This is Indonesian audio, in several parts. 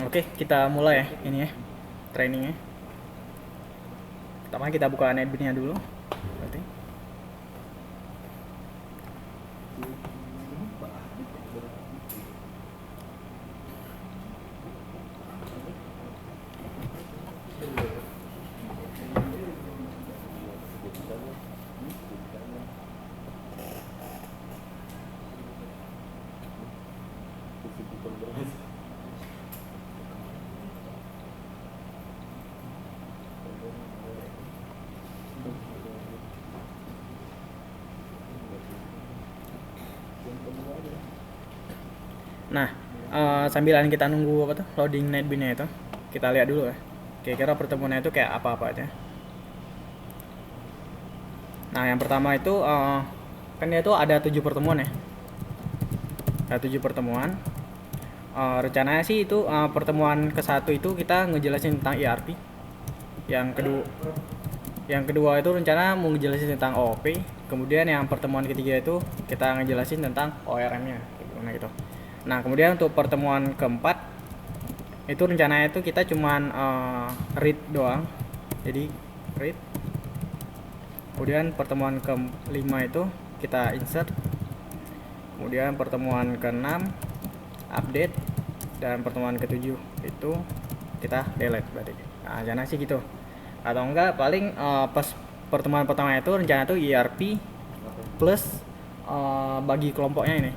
Oke, kita mulai ya ini ya trainingnya. Pertama kita buka netbinnya dulu. Berarti. Nah, sambilan kita nunggu apa tuh loading netbinnya itu, kita lihat dulu ya. Kira-kira pertemuannya itu kayak apa aja. Nah, yang pertama itu kan dia tuh ada 7 pertemuan ya. Ada 7 pertemuan. Rencananya sih itu pertemuan ke-1 itu kita ngejelasin tentang ERP. Yang kedua itu rencana mau ngejelasin tentang OOP. Kemudian yang pertemuan ketiga itu kita ngejelasin tentang ORM-nya gimana gitu. Nah, kemudian untuk pertemuan keempat itu rencananya itu kita cuman read doang. Jadi read. Kemudian pertemuan kelima itu kita insert. Kemudian pertemuan keenam update, dan pertemuan ketujuh itu kita delete berarti. Nah, rencana sih gitu. Atau enggak paling pas pertemuan pertama itu rencana tuh ERP plus bagi kelompoknya ini.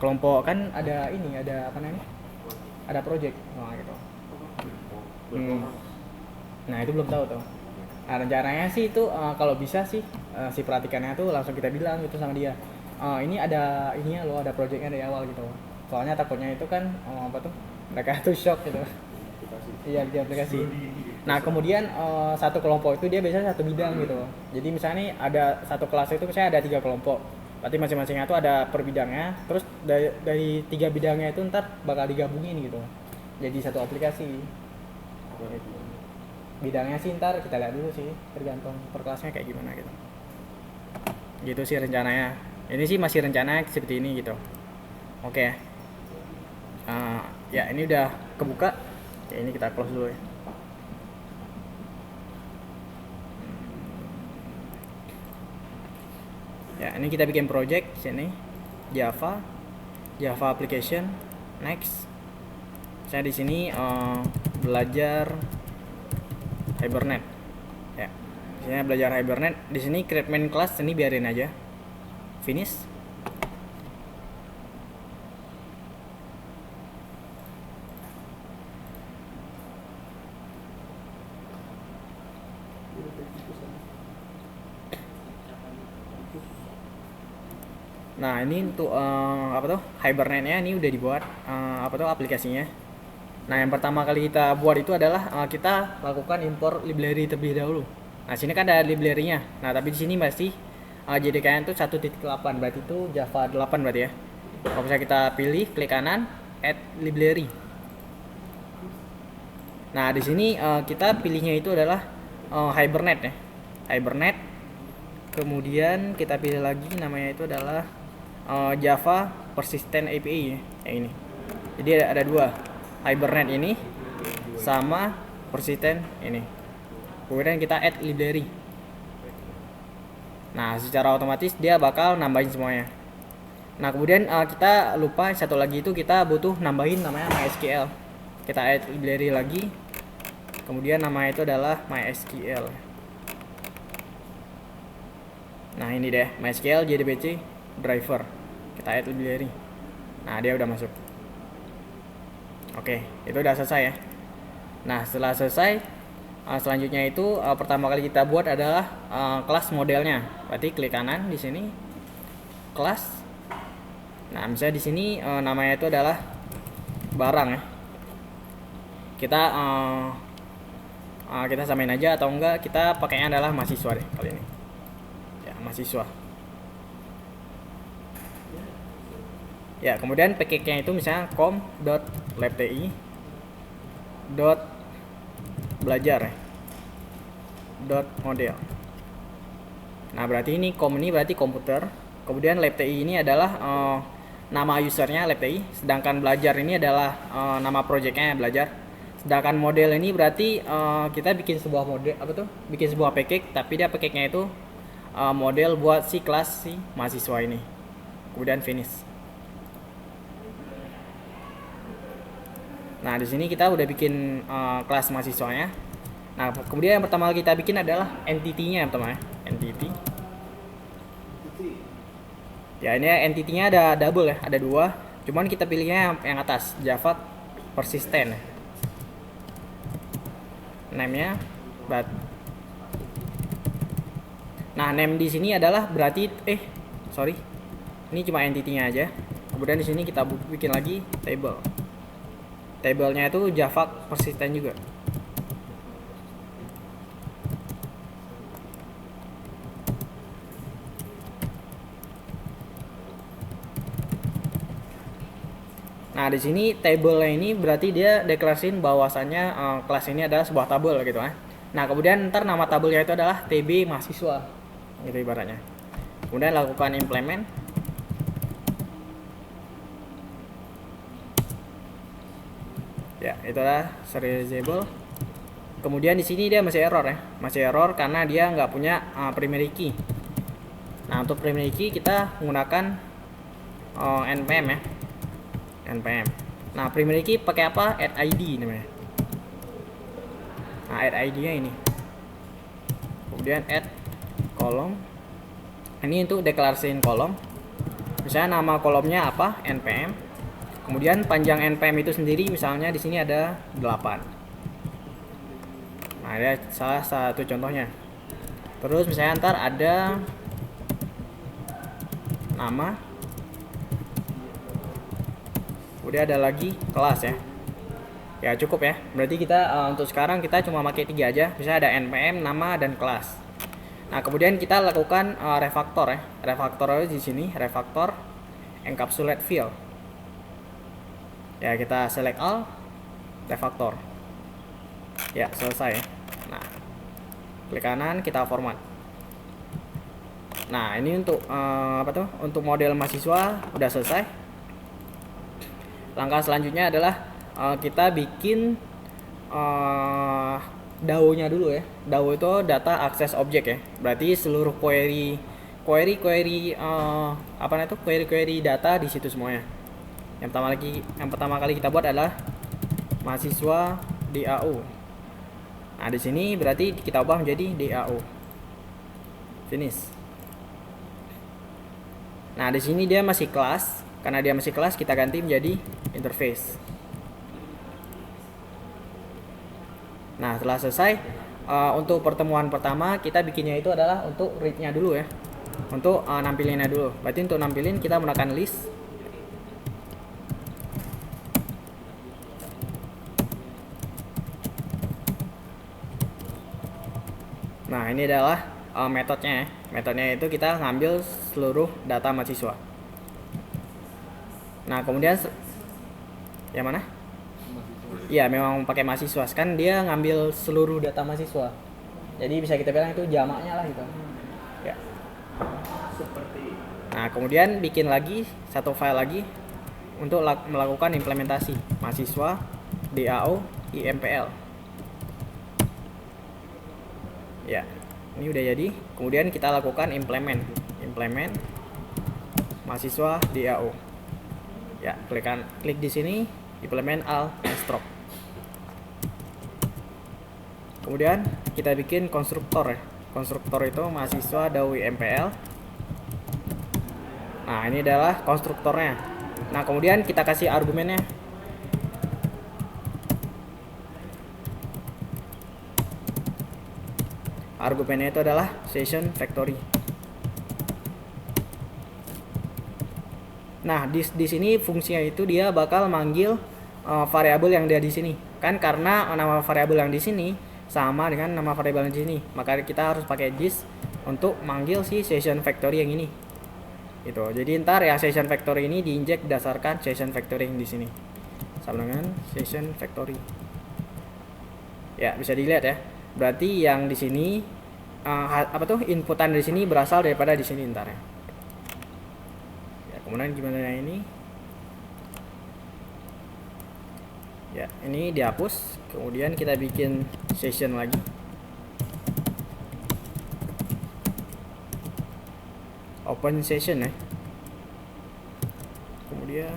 Kelompok kan ada ini, ada apa namanya? Ada project. Nah, gitu. Nah, itu belum tahu tuh. Nah, rencananya sih itu kalau bisa sih si perhatikannya tuh langsung kita bilang gitu sama dia. Ini ada ininya loh, ada projectnya dari awal gitu. Soalnya takutnya itu kan apa tuh? Mereka tuh shock gitu. Iya, di aplikasi. Nah, kemudian satu kelompok itu dia biasanya satu bidang gitu. Jadi misalnya nih ada satu kelas itu misalnya ada 3 kelompok. Berarti masing-masingnya itu ada per bidangnya. Terus dari 3 bidangnya itu ntar bakal digabungin gitu. Jadi satu aplikasi. Bidangnya sih ntar kita lihat dulu sih, tergantung per kelasnya kayak gimana gitu. Gitu sih rencananya. Ini sih masih rencana seperti ini gitu. Oke. Ya ini udah kebuka. Ya, ini kita close dulu ya. Ya, ini kita bikin project sini. Java application, next. Saya di sini belajar Hibernate. Ya. Di sini belajar Hibernate. Di sini create main class ini biarin aja. Finish. Nah, ini untuk apa tuh? Hibernate-nya ini udah dibuat apa tuh aplikasinya. Nah, yang pertama kali kita buat itu adalah kita lakukan import library terlebih dahulu. Nah, sini kan ada library-nya. Nah, tapi di sini masih JDK-nya itu 1.8, berarti itu Java 8 berarti ya. Kalau misalnya kita pilih, klik kanan, add library. Nah, di sini kita pilihnya itu adalah Hibernate ya. Hibernate. Kemudian kita pilih lagi namanya itu adalah Java Persistent API ya, yang ini. Jadi ada dua, Hibernate ini sama Persistent ini. Kemudian kita add library. Nah, secara otomatis dia bakal nambahin semuanya. Nah, kemudian kita lupa satu lagi itu kita butuh nambahin namanya MySQL. Kita add library lagi. Kemudian nama itu adalah MySQL. Nah, ini deh MySQL JDBC driver. Kita add library. Nah, dia udah masuk. Oke, itu udah selesai ya. Nah, setelah selesai selanjutnya itu pertama kali kita buat adalah kelas modelnya. Berarti klik kanan di sini kelas. Nah, misalnya di sini namanya itu adalah barang ya. Kita samain aja atau enggak kita pakainya adalah mahasiswa deh kali ini. Ya, mahasiswa. Ya, kemudian package-nya itu misalnya com.labti.belajar ya. .model. Nah, berarti ini com ini berarti komputer. Kemudian labti ini adalah nama usernya LabTI, sedangkan belajar ini adalah nama projectnya belajar. Sedangkan model ini berarti kita bikin sebuah model bikin sebuah package, tapi dia package-nya itu model buat si kelas si mahasiswa ini. Kemudian finish. Nah, di sini kita udah bikin kelas mahasiswanya. Nah, kemudian yang pertama kita bikin adalah entity-nya yang pertama ya. Entity. Ya, ini entity-nya ada double ya, ada 2. Cuman kita pilihnya yang atas, Java persistent. Name-nya Nah, name di sini adalah berarti sorry. Ini cuma entity-nya aja. Kemudian di sini kita bikin lagi table. Table-nya itu Java persistent juga. Nah, di sini table-nya ini berarti dia deklarasiin bahwasannya kelas ini adalah sebuah tabel gitu kan. Nah, kemudian ntar nama tabelnya itu adalah TB mahasiswa. Gitu ibaratnya. Kemudian lakukan implement. Ya, itulah serializable. Kemudian di sini dia masih error ya. Masih error karena dia nggak punya primary key. Nah, untuk primary key kita menggunakan npm ya. npm. Nah, primary key pakai apa? Add ID namanya. Nah, add ID-nya ini. Kemudian add kolom. Ini untuk deklarasiin kolom. Misalnya nama kolomnya apa? npm. Kemudian panjang npm itu sendiri misalnya di sini ada 8. Nah, ada salah satu contohnya. Terus misalnya ntar ada nama. Kemudian ada lagi kelas ya. Ya cukup ya. Berarti kita untuk sekarang kita cuma pakai 3 aja. Misalnya ada npm, nama dan kelas. Nah, kemudian kita lakukan refactor ya. Refactor di sini, refactor encapsulate field. Ya, kita select all, refactor. Ya, selesai. Nah, klik kanan, kita format. Nah, ini untuk untuk model mahasiswa udah selesai. Langkah selanjutnya adalah kita bikin DAO-nya dulu ya. DAO itu data access object ya. Berarti seluruh query data di situ semuanya. Yang pertama kali kita buat adalah mahasiswa DAO. Nah, di sini berarti kita ubah menjadi DAO. Finish. Nah, di sini dia masih kelas. Karena dia masih kelas, kita ganti menjadi interface. Nah, setelah selesai untuk pertemuan pertama kita bikinnya itu adalah untuk read-nya dulu ya. Untuk nampilinnya dulu. Berarti untuk nampilin kita menggunakan list. Nah, ini adalah metodenya ya. Metodenya itu kita ngambil seluruh data mahasiswa. Nah, kemudian yang mana? Iya, memang pakai mahasiswa. Kan dia ngambil seluruh data mahasiswa. Jadi bisa kita bilang itu jamaknya lah gitu. Ya. Nah, kemudian bikin lagi satu file lagi untuk melakukan implementasi mahasiswa DAO IMPL. Ya, ini udah jadi. Kemudian kita lakukan implement mahasiswa DAO. Ya, klik di sini, implement all and stroke. Kemudian kita bikin konstruktor ya. Konstruktor itu mahasiswa DAO IMPL. Nah, ini adalah konstruktornya. Nah, kemudian kita kasih argumennya. Argumennya itu adalah session factory. Nah, di sini fungsinya itu dia bakal manggil variabel yang dia di sini. Kan karena nama variabel yang di sini sama dengan nama variabel yang di sini, maka kita harus pakai this untuk manggil si session factory yang ini. Gitu. Jadi ntar yang session factory ini diinjek berdasarkan session factory yang di sini. Sama dengan session factory. Ya, bisa dilihat ya. Berarti yang di sini inputan di sini berasal daripada di sini ntar ya. Ya, kemudian gimana ini? Ya, ini dihapus. Kemudian kita bikin session lagi. Open session ya. Kemudian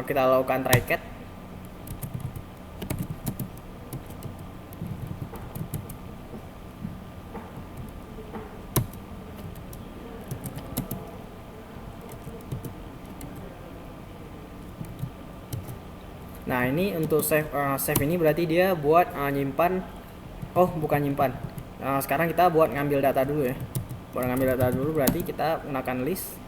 kita lakukan try catch. Nah, ini untuk save ini berarti dia buat nyimpan. Oh, bukan nyimpan. Sekarang kita buat ngambil data dulu ya. Buat ngambil data dulu berarti kita gunakan list.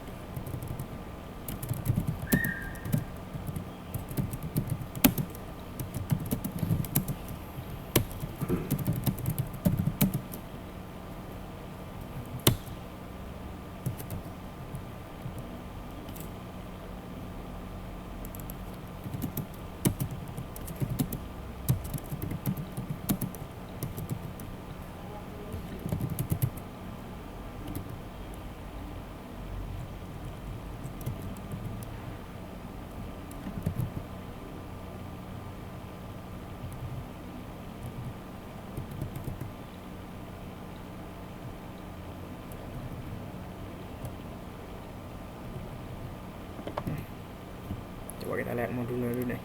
Coba kita lihat modulnya dulu deh.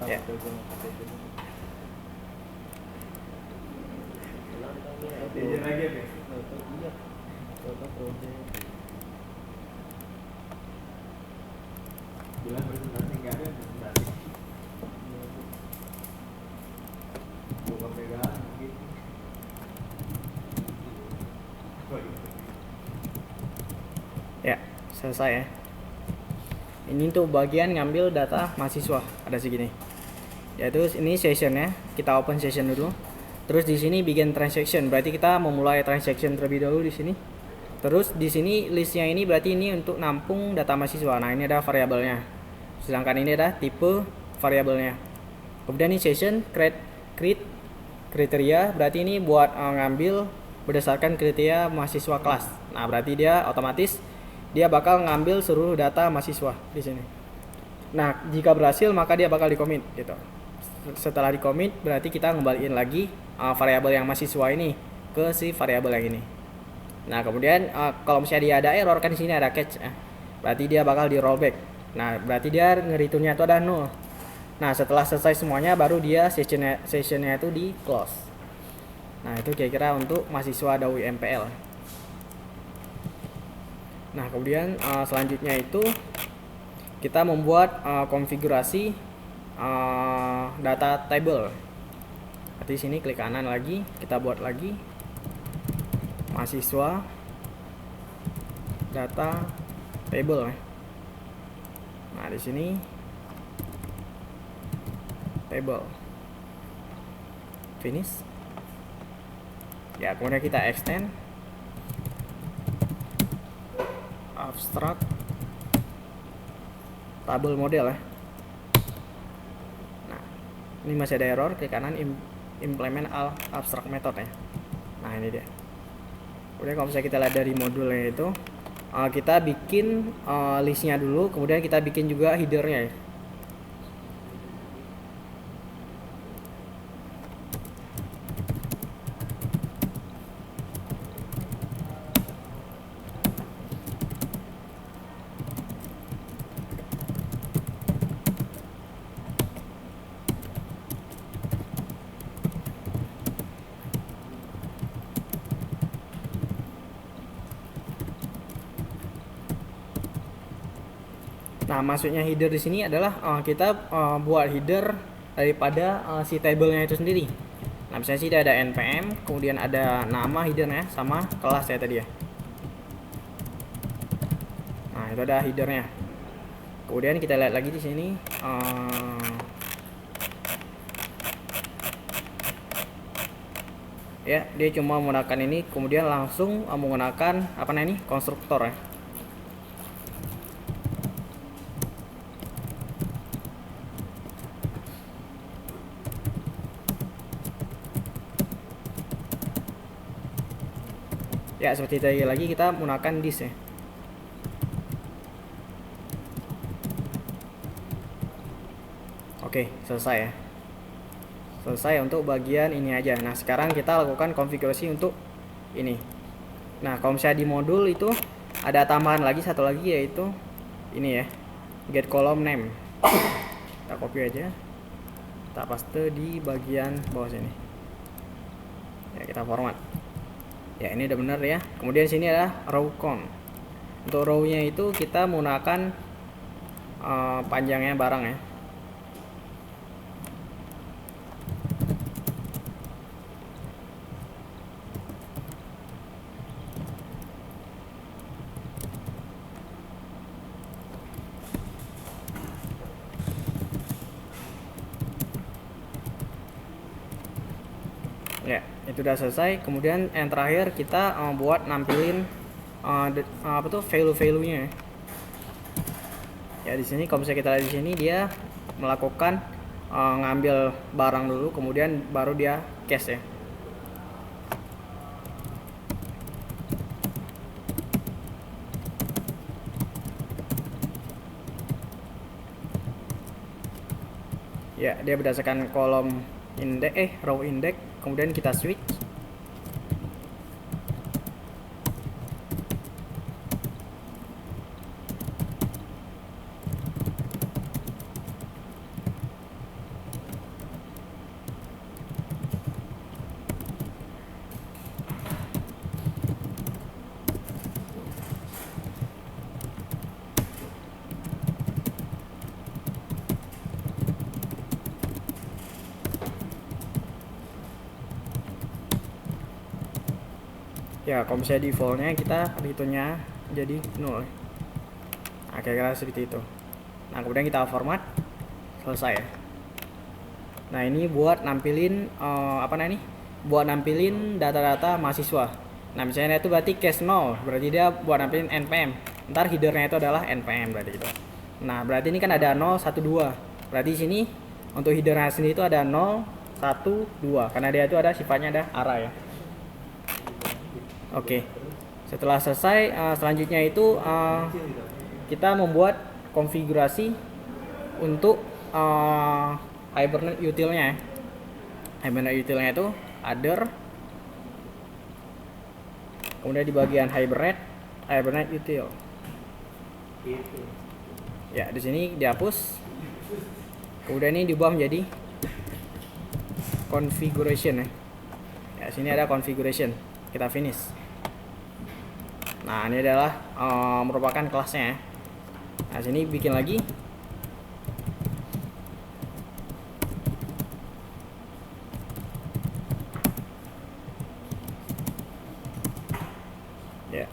Ya. Bilang presentasi nggak ada presentasi. Buka pegangan gitu. Ya, selesai ya. Ini untuk bagian ngambil data mahasiswa, ada segini. Yaitu ini sessionnya, kita open session dulu. Terus di sini bikin transaction, berarti kita memulai transaction terlebih dahulu di sini. Terus di sini listnya ini berarti ini untuk nampung data mahasiswa. Nah, ini ada variabelnya. Sedangkan ini ada tipe variabelnya. Kemudian ini session create kriteria, berarti ini buat ngambil berdasarkan kriteria mahasiswa kelas. Nah, berarti dia otomatis dia bakal ngambil seluruh data mahasiswa di sini. Nah, jika berhasil maka dia bakal di-commit gitu. Setelah di-commit berarti kita ngembaliin lagi variabel yang mahasiswa ini ke si variabel yang ini. Nah, kemudian kalau misalnya dia ada error kan di sini ada catch ya. Berarti dia bakal di rollback. Nah, berarti dia nge-returnnya itu ada 0. Nah, setelah selesai semuanya baru dia sessionnya itu di close. Nah, itu kira-kira untuk mahasiswa DAWI MPL. Nah, kemudian selanjutnya itu kita membuat konfigurasi data table. Berarti sini klik kanan lagi, kita buat lagi mahasiswa data table. Nah, di sini table finish. Ya, kemudian kita extend abstract table model ya. Nah, ini masih ada error, klik kanan implement abstract method ya. Nah, ini dia. Kemudian kalau misalnya kita lihat dari modulnya itu kita bikin listnya dulu, kemudian kita bikin juga headernya ya. Nah, maksudnya header di sini adalah kita buat header daripada si tablenya itu sendiri. Nah, misalnya sih ada npm, kemudian ada nama headernya sama kelas ya tadi ya. Nah, itu ada headernya. Kemudian kita lihat lagi di sini ya, dia cuma menggunakan ini, kemudian langsung menggunakan apa namanya ini konstruktor ya. Ya seperti tadi lagi kita menggunakan disk ya. Oke, selesai ya. Selesai untuk bagian ini aja. Nah, sekarang kita lakukan konfigurasi untuk ini. Nah, kalau misalnya di modul itu ada tambahan lagi satu lagi, yaitu ini ya, get column name. Kita copy aja, kita paste di bagian bawah sini ya, kita format ya. Ini udah bener ya. Kemudian sini ada row count. Untuk row nya itu kita menggunakan panjangnya barang ya. Ya, itu udah selesai. Kemudian yang terakhir kita buat nampilin apa tuh value-nya. Ya, di sini kalau misalnya kita lihat di sini dia melakukan ngambil barang dulu, kemudian baru dia cache ya. Ya, dia berdasarkan kolom row index, kemudian kita switch. Ya, kalau misalnya defaultnya kita returnnya jadi 0. Nah, kira-kira seperti itu. Nah, kemudian kita format, selesai ya. Nah, ini buat nampilin apa namanya nih? Buat nampilin data-data mahasiswa. Nah, misalnya itu berarti case 0, berarti dia buat nampilin npm. Ntar headernya itu adalah npm berarti gitu. Nah, berarti ini kan ada 0, 1, 2. Berarti di sini untuk headernya sendiri itu ada 0, 1, 2 karena dia itu ada sifatnya ada array ya. Oke. Setelah selesai, selanjutnya itu kita membuat konfigurasi untuk Hibernate utilnya. Hibernate utilnya itu other, kemudian di bagian Hibernate util. Ya, di sini dihapus. Kemudian ini diubah menjadi configuration ya. Ya, sini ada configuration. Kita finish. Nah, ini adalah merupakan kelasnya ya. Nah, sini bikin lagi. Ya.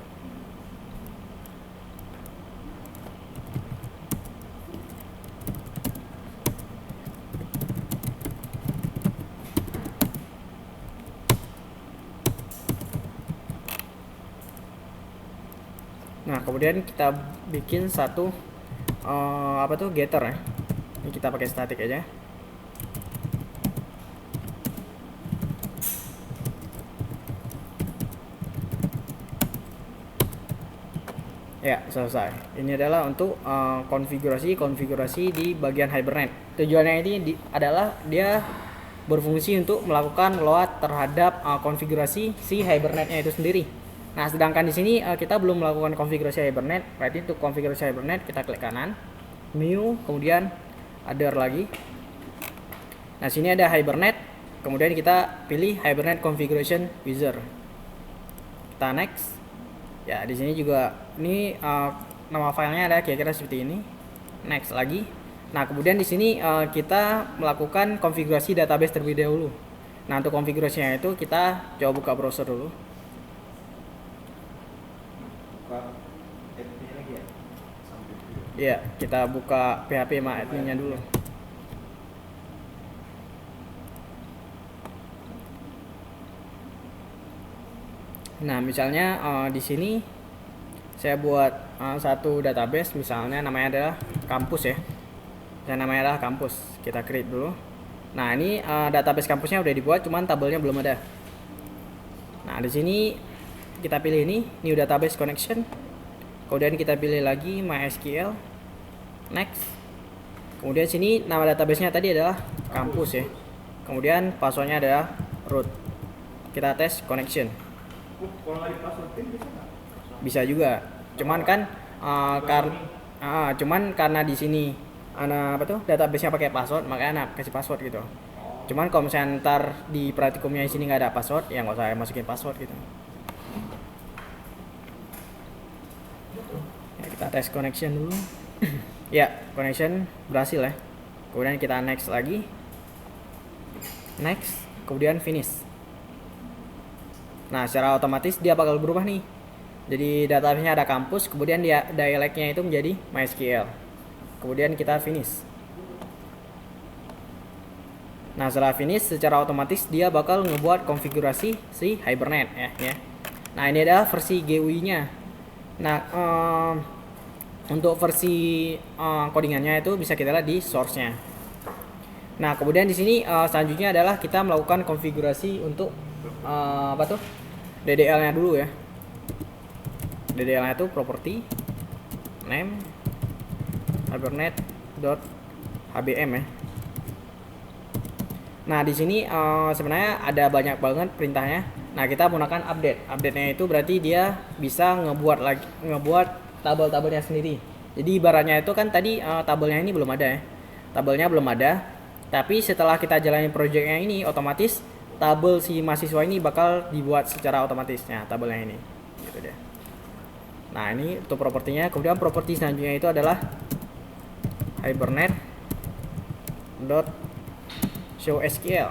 Nah, kemudian kita bikin satu apa tuh getter ya. Ini kita pakai static aja. Ya, selesai. Ini adalah untuk konfigurasi di bagian Hibernate. Tujuannya ini adalah dia berfungsi untuk melakukan load terhadap konfigurasi si Hibernate-nya itu sendiri. Nah, sedangkan di sini kita belum melakukan konfigurasi Hibernate. Berarti untuk konfigurasi Hibernate kita klik kanan, new, kemudian other lagi. Nah, sini ada Hibernate, kemudian kita pilih Hibernate Configuration User. Kita next. Ya, di sini juga ini nama filenya ada kira-kira seperti ini. Next lagi. Nah, kemudian di sini kita melakukan konfigurasi database terlebih dahulu. Nah, untuk konfigurasinya itu kita coba buka browser dulu. Ya, kita buka PHP sama adminnya dulu. Nah, misalnya di sini saya buat satu database, misalnya namanya adalah kampus ya. Dan namanya adalah kampus. Kita create dulu. Nah, ini database kampusnya udah dibuat, cuman tabelnya belum ada. Nah, di sini kita pilih ini new database connection, kemudian kita pilih lagi MySQL, next. Kemudian sini nama databasenya tadi adalah kampus ya, kemudian passwordnya adalah root. Kita tes connection. Kalau nggak dipasukin bisa nggak? Bisa juga, cuman kan cuman karena di sini ana apa tuh database-nya pakai password, makanya anak kasih password gitu. Cuman kalau misalnya ntar di praktikumnya di sini nggak ada password, ya nggak usah masukin password gitu. Ya, kita tes connection dulu. Ya, connection berhasil ya. Kemudian kita next lagi, next, kemudian finish. Nah, secara otomatis dia bakal berubah nih. Jadi database-nya ada kampus, kemudian dia dialeknya itu menjadi MySQL. Kemudian kita finish. Nah, setelah finish secara otomatis dia bakal ngebuat konfigurasi si Hibernate ya. Nah, ini adalah versi GUI-nya. Nah, untuk versi codingannya itu bisa kita lihat di source-nya. Nah, kemudian di sini selanjutnya adalah kita melakukan konfigurasi untuk DDL-nya dulu ya. DDL-nya itu property name hibernate.hbm ya. Nah, di sini sebenarnya ada banyak banget perintahnya. Nah, kita menggunakan update. Update-nya itu berarti dia bisa ngebuat tabel-tabelnya sendiri. Jadi ibaratnya itu kan tadi tabelnya ini belum ada ya. Tabelnya belum ada. Tapi setelah kita jalani projectnya ini, otomatis tabel si mahasiswa ini bakal dibuat secara otomatisnya tabelnya ini. Gitu deh. Nah, ini untuk propertinya. Kemudian properti selanjutnya itu adalah hibernate.show SQL.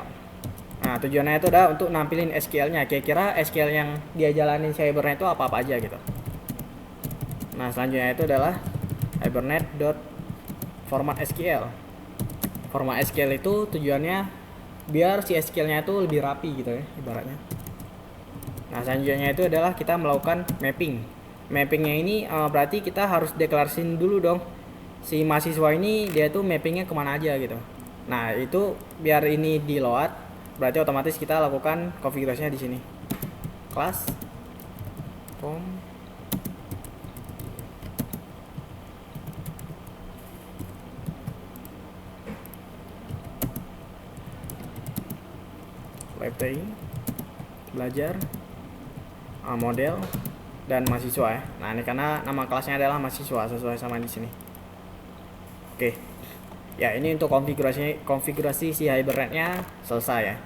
Nah, tujuannya itu adalah untuk nampilin SQL-nya. Kira-kira SQL yang dia jalanin si Hibernate itu apa-apa aja gitu. Nah, selanjutnya itu adalah hibernate.format SQL. Format SQL itu tujuannya biar si SQL-nya itu lebih rapi gitu ya, ibaratnya. Nah, selanjutnya itu adalah kita melakukan mapping. Mappingnya ini berarti kita harus deklarasiin dulu dong si mahasiswa ini dia tuh mappingnya kemana aja gitu. Nah, itu biar ini di load, berarti otomatis kita lakukan konfigurasinya di sini. Class form library belajar model dan mahasiswa ya. Nah, ini karena nama kelasnya adalah mahasiswa sesuai sama di sini. Oke. Ya, ini untuk konfigurasi si Hibernate-nya selesai ya.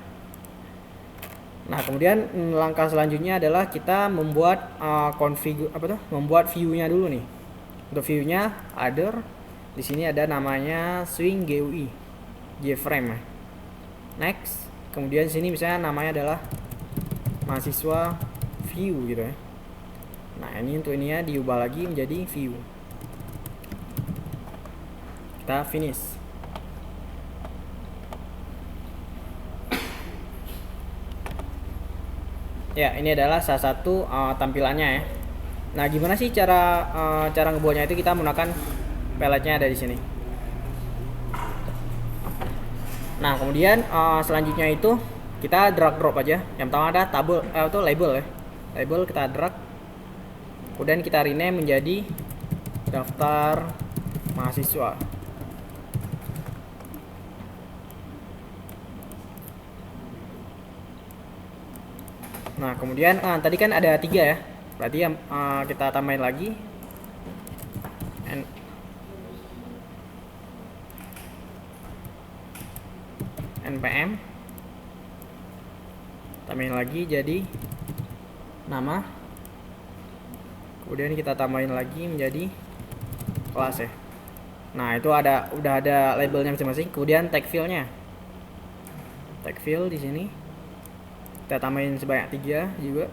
Nah, kemudian langkah selanjutnya adalah kita membuat membuat view-nya dulu nih. Untuk view-nya other, di sini ada namanya swing GUI, JFrame ya. Next, kemudian sini misalnya namanya adalah mahasiswa view gitu ya. Nah, ini untuk ininya diubah lagi menjadi view. Kita finish. Ya, ini adalah salah satu tampilannya ya. Nah, gimana sih cara ngebuatnya itu? Kita menggunakan palette-nya ada di sini. Nah, kemudian selanjutnya itu kita drag drop aja. Yang pertama ada tabel atau label ya. Label kita drag. Kemudian kita rename menjadi daftar mahasiswa. Nah, kemudian tadi kan ada 3 ya. Berarti yang kita tambahin lagi npm, tambahin lagi jadi nama, kemudian kita tambahin lagi menjadi kelas ya. Nah, itu udah ada labelnya masing-masing. Kemudian tag field-nya, tag field di sini kita tambahin sebanyak 3 juga.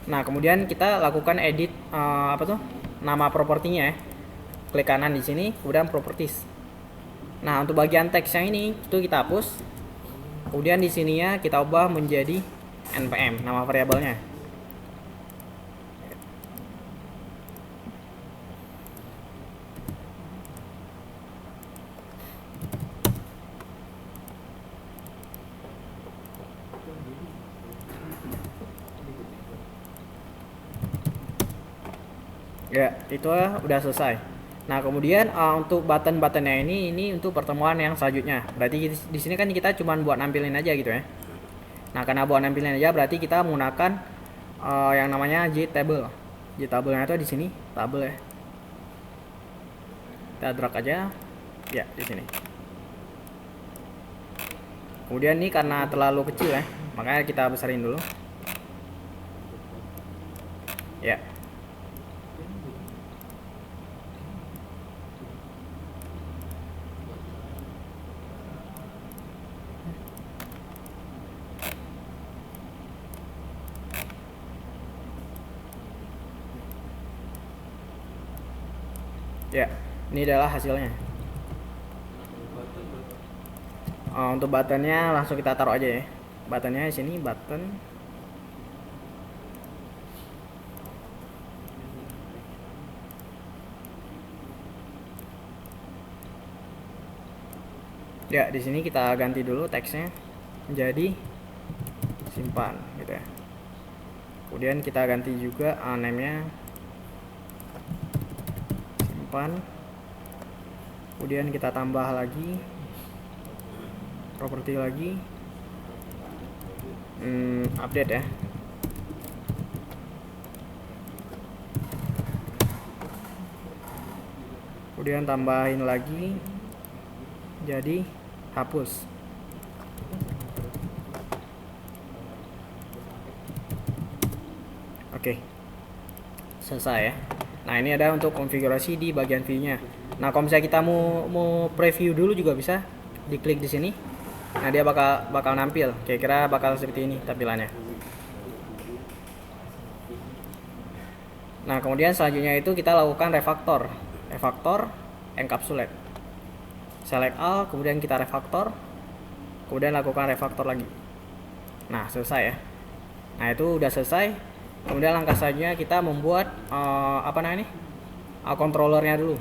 Nah, kemudian kita lakukan edit nama propertinya ya. Klik kanan di sini, kemudian properties. Nah, untuk bagian teks yang ini itu kita hapus. Kemudian di sininya kita ubah menjadi npm nama variabelnya. Ya, itu udah selesai. Nah, kemudian untuk button-buttonnya ini untuk pertemuan yang selanjutnya. Berarti di sini kan kita cuma buat nampilin aja gitu ya. Nah, karena buat nampilin aja berarti kita menggunakan yang namanya JTable. JTable-nya itu di sini, table ya. Kita drag aja. Ya, di sini. Kemudian ini karena terlalu kecil ya, makanya kita besarin dulu. Ya. Ya, ini adalah hasilnya. Untuk buttonnya langsung kita taruh aja ya. Buttonnya di sini button. Ya, di sini kita ganti dulu teksnya menjadi simpan gitu ya. Kemudian kita ganti juga name-nya simpan. Kemudian kita tambah lagi properti lagi update ya. Kemudian tambahin lagi jadi hapus. Oke, selesai ya. Nah, ini ada untuk konfigurasi di bagian view-nya. Nah, kalau misalnya kita mau preview dulu juga bisa, diklik di sini. Nah, dia bakal nampil. Kira-kira bakal seperti ini tampilannya. Nah, kemudian selanjutnya itu kita lakukan refactor. Refactor encapsulate. Select all, kemudian kita refactor. Kemudian lakukan refactor lagi. Nah, selesai ya. Nah, itu udah selesai. Kemudian langkah selanjutnya kita membuat apa namanya? Controllernya dulu.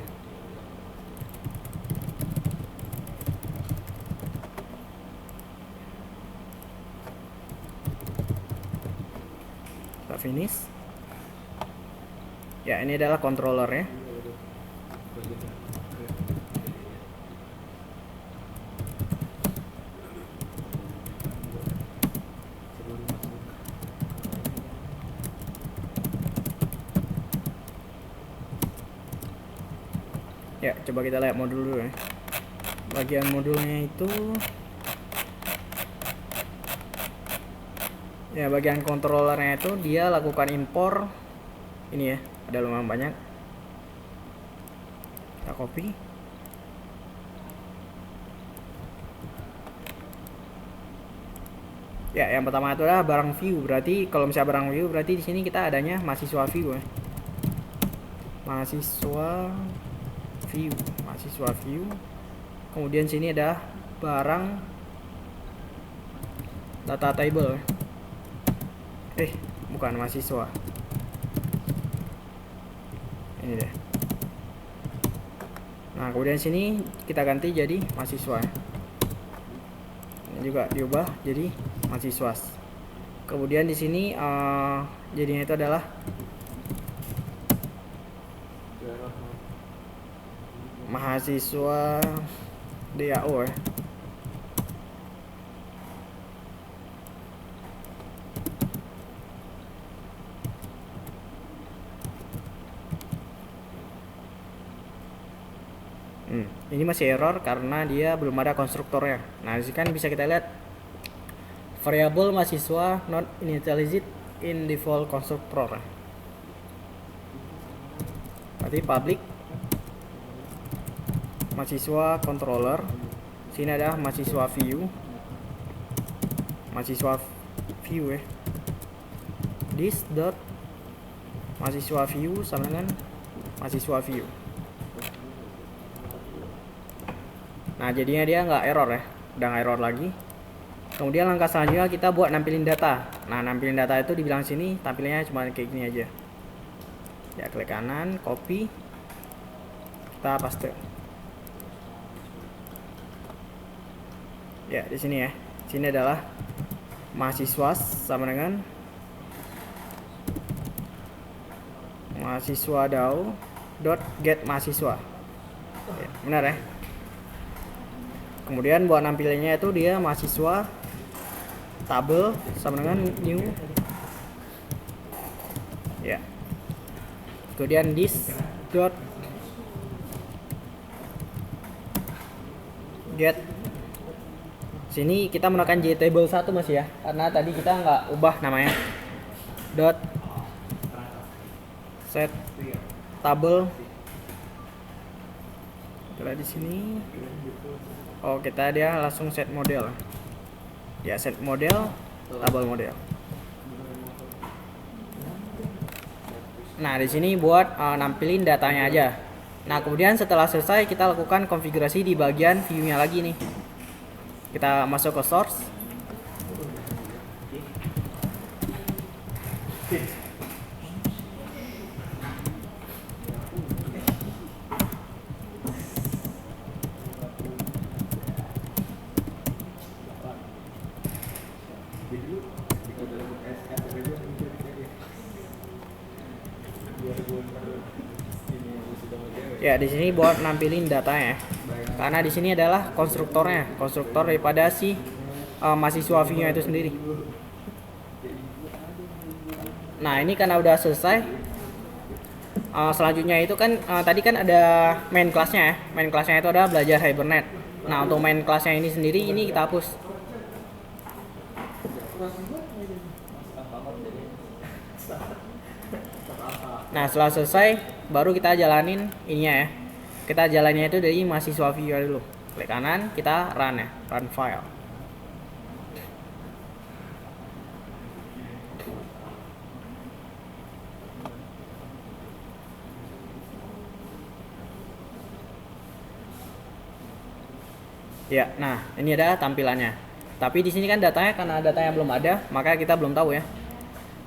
Kita finish. Ya, ini adalah controllernya. Ya, coba kita lihat modul dulu ya. Bagian modulnya itu ya, bagian controllernya itu dia lakukan impor ini ya, ada lumayan banyak. Kita copy. Ya, yang pertama itu adalah barang view. Berarti kalau misalnya barang view berarti di sini kita adanya mahasiswa view ya. Mahasiswa view. Kemudian sini ada barang data table. Bukan mahasiswa. Ini deh. Nah, kemudian sini kita ganti jadi mahasiswa. Ini juga diubah jadi mahasiswa. Kemudian di sini jadinya itu adalah mahasiswa DAO ya. Ini masih error karena dia belum ada konstruktornya. Nah, di sini kan bisa kita lihat variabel mahasiswa not initialized in default constructor. Berarti public mahasiswa controller. Sini ada mahasiswa view ya. This dot mahasiswa view sama dengan mahasiswa view. Nah, jadinya dia nggak error ya, udah nggak error lagi. Kemudian langkah selanjutnya kita buat nampilin data. Nah, nampilin data itu dibilang sini tampilnya cuma kayak gini aja. Ya, klik kanan, copy, kita paste. Ya, di sini ya. Sini adalah mahasiswa sama dengan mahasiswa dao dot get mahasiswa. Ya, benar ya. Kemudian buat nampilannya itu dia mahasiswa tabel sama dengan new. Ya. Kemudian this dot get. Sini kita menekan JTable 1 masih ya, karena tadi kita nggak ubah namanya. Dot set tabel. Kita di sini. Oh, kita dia langsung set model. Ya, set model, tabel model. Nah, di sini buat nampilin datanya aja. Nah, kemudian setelah selesai kita lakukan konfigurasi di bagian view-nya lagi nih. Kita masuk ke source. Ya, di sini buat nampilin datanya. Karena di sini adalah konstruktornya, konstruktor daripada si mahasiswa view-nya itu sendiri. Nah, ini karena udah selesai. Selanjutnya itu kan tadi kan ada main kelasnya ya. Main kelasnya itu ada belajar Hibernate. Nah, untuk main kelasnya ini sendiri ini kita hapus. Nah, setelah selesai baru kita jalanin ininya ya. Kita jalannya itu dari mahasiswa view dulu. Klik kanan, kita run ya, run file. Ya, nah ini ada tampilannya. Tapi di sini kan datanya karena datanya belum ada, maka kita belum tahu ya.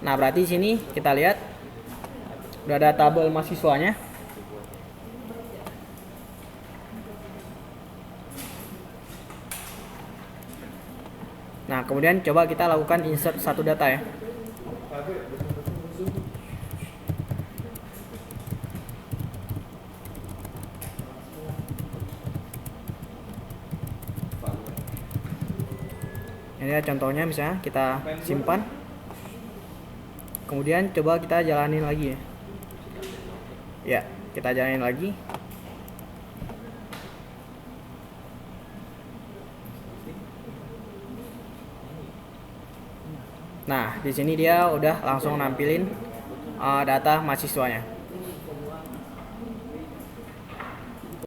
Nah, berarti di sini kita lihat udah ada tabel mahasiswanya. Nah, kemudian coba kita lakukan insert satu data ya. Ini ya contohnya, misalnya kita simpan. Kemudian coba kita jalanin lagi ya. Ya, kita jalanin lagi. Nah, di sini dia udah langsung nampilin data mahasiswanya.